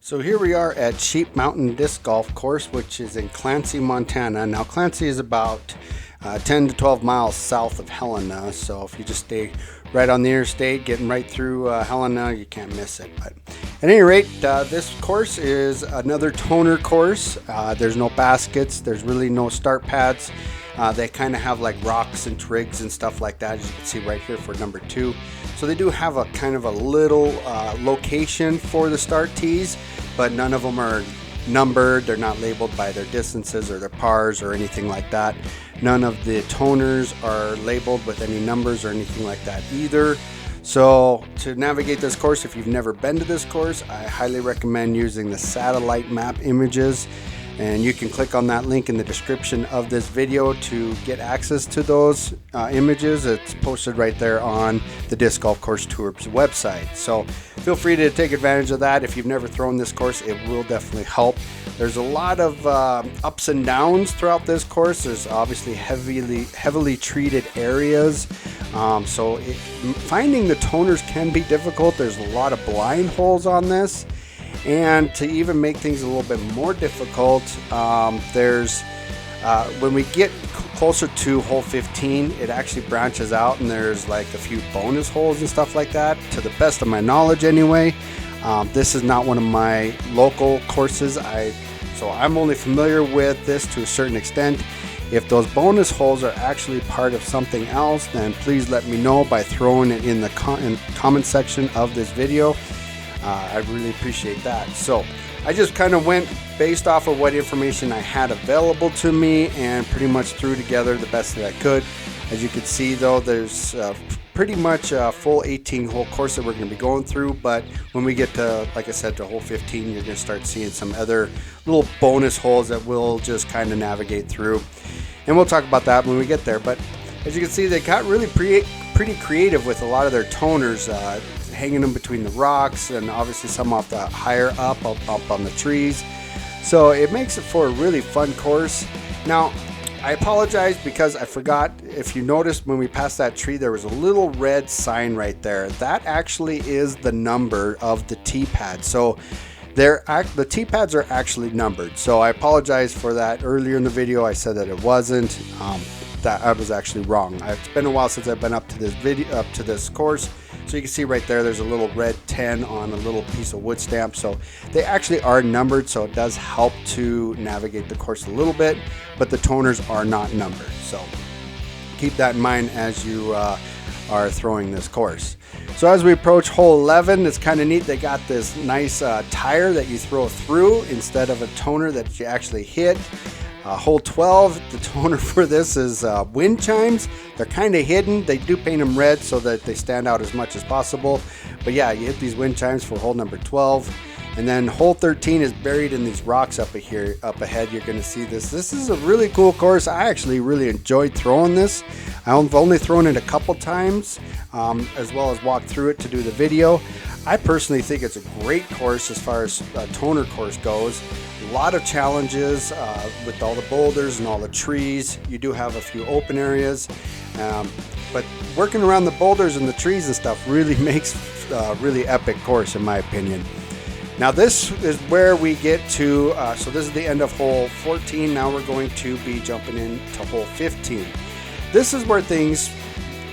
So here we are at Sheep Mountain Disc Golf Course, which is in Clancy, Montana. Now Clancy is about 10 to 12 miles south of Helena, so if you just stay right on the interstate, getting right through Helena, you can't miss it. But at any rate, this course is another toner course. There's no baskets, there's really no start pads. They kind of have like rocks and twigs and stuff like that, as you can see right here for number 2. So they do have a kind of a little location for the start tees, but none of them are numbered. They're not labeled by their distances or their pars or anything like that. None of the toners are labeled with any numbers or anything like that either. So to navigate this course, if you've never been to this course, I highly recommend using the satellite map images. And you can click on that link in the description of this video to get access to those images. It's posted right there on the Disc Golf Course Tours website. So feel free to take advantage of that. If you've never thrown this course, it will definitely help. There's a lot of ups and downs throughout this course. There's obviously heavily treated areas. Finding the toners can be difficult. There's a lot of blind holes on this. And to even make things a little bit more difficult, when we get closer to hole 15, it actually branches out and there's like a few bonus holes and stuff like that, to the best of my knowledge anyway. This is not one of my local courses, so I'm only familiar with this to a certain extent. If those bonus holes are actually part of something else, then please let me know by throwing it in the comment section of this video. I really appreciate that. So I just kind of went based off of what information I had available to me and pretty much threw together the best that I could. As you can see though, there's pretty much a full 18-hole course that we're going to be going through, but when we get to, like I said, to hole 15, you're going to start seeing some other little bonus holes that we'll just kind of navigate through, and we'll talk about that when we get there. But as you can see, they got really pretty creative with a lot of their toners, hanging them between the rocks and obviously some off the higher up on the trees. So it makes it for a really fun course. Now I apologize because I forgot, if you noticed when we passed that tree, there was a little red sign right there. That actually is the number of the tee pad. So the tee pads are actually numbered. So I apologize for that. Earlier in the video I said that it wasn't. That I was actually wrong. It's been a while since I've been up to this course. So you can see right there, there's a little red 10 on a little piece of wood stamp. So they actually are numbered, so it does help to navigate the course a little bit, but the toners are not numbered. So keep that in mind as you are throwing this course. So as we approach hole 11, it's kind of neat. They got this nice tire that you throw through instead of a toner that you actually hit. Hole 12, the toner for this is wind chimes. They're kind of hidden. They do paint them red so that they stand out as much as possible. But yeah, you hit these wind chimes for hole number 12. And then hole 13 is buried in these rocks up ahead. You're going to see this. This is a really cool course. I actually really enjoyed throwing this. I've only thrown it a couple times, as well as walked through it to do the video. I personally think it's a great course as far as a toner course goes. A lot of challenges with all the boulders and all the trees. You do have a few open areas, but working around the boulders and the trees and stuff really makes a really epic course, in my opinion. Now this is where we get to, so this is the end of hole 14. Now we're going to be jumping into hole 15. This is where things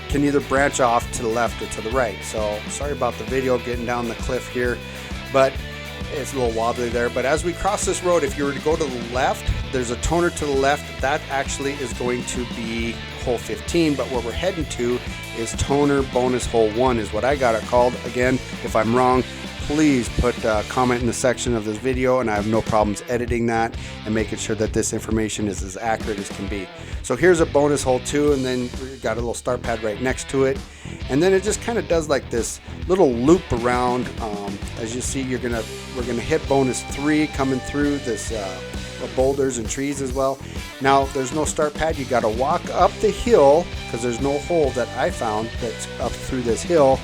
can either branch off to the left or to the right. So sorry about the video getting down the cliff here, but it's a little wobbly there. But as we cross this road, if you were to go to the left, there's a toner to the left. That actually is going to be hole 15, but what we're heading to is toner bonus hole 1 is what I got it called. Again, if I'm wrong, please put a comment in the section of this video, and I have no problems editing that and making sure that this information is as accurate as can be. So here's a bonus hole 2, and then we got a little start pad right next to it, and then it just kind of does like this little loop around. As you see, we're gonna hit bonus 3 coming through this boulders and trees as well. Now there's no start pad. You got to walk up the hill because there's no hole that I found that's up through this hill.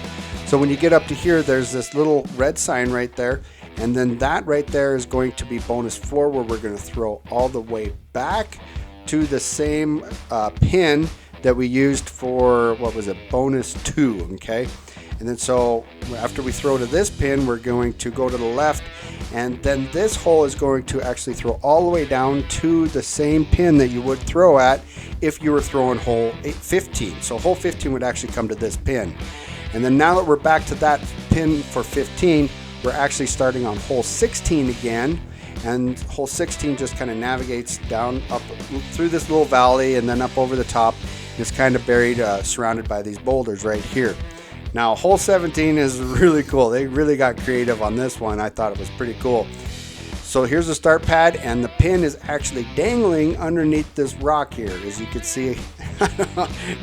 So when you get up to here, there's this little red sign right there, and then that right there is going to be bonus 4, where we're going to throw all the way back to the same pin that we used for, what was it, bonus 2, okay? And then so after we throw to this pin, we're going to go to the left And then this hole is going to actually throw all the way down to the same pin that you would throw at if you were throwing hole 15. So hole 15 would actually come to this pin. And then now that we're back to that pin for 15, we're actually starting on hole 16 again. And hole 16 just kind of navigates down up through this little valley and then up over the top. It's kind of buried, surrounded by these boulders right here. Now hole 17 is really cool. They really got creative on this one. I thought it was pretty cool. So here's the start pad, and the pin is actually dangling underneath this rock here, as you can see.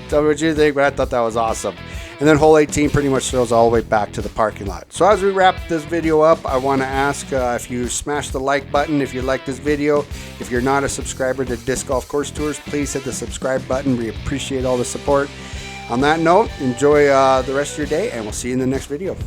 Tell me what you think, but I thought that was awesome. And then hole 18 pretty much goes all the way back to the parking lot. So as we wrap this video up, I want to ask if you smash the like button if you like this video. If you're not a subscriber to Disc Golf Course Tours, please hit the subscribe button. We appreciate all the support. On that note, enjoy the rest of your day, and we'll see you in the next video.